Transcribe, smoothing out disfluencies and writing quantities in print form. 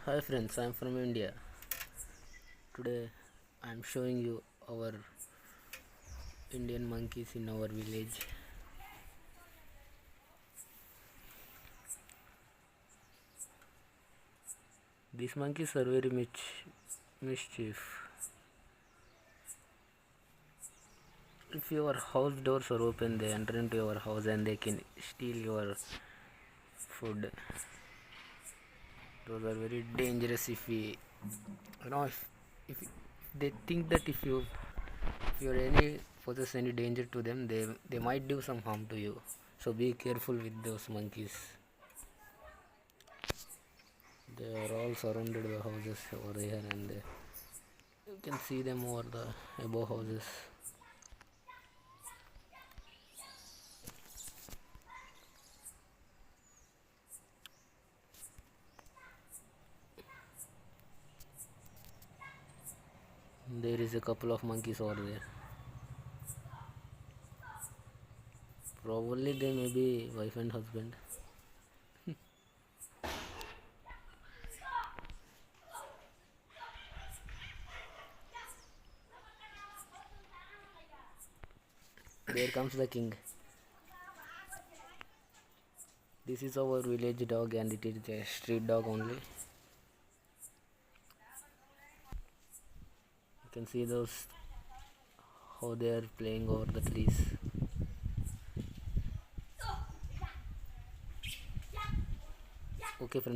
Hi friends, I am from India. Today I am showing you our Indian monkeys in our village. These monkeys are very mischief. If your house doors are open, they enter into your house and they can steal your food. Those are very dangerous if they think that if you are any poses any danger to them, they might do some harm to you. So be careful with those monkeys. They are all surrounded the houses over here, and you can see them over the above houses. There is a couple of monkeys over there. Probably they may be wife and husband. There comes the king. This is our village dog, and it is a street dog only. You can see those how they are playing over the trees. Okay friends.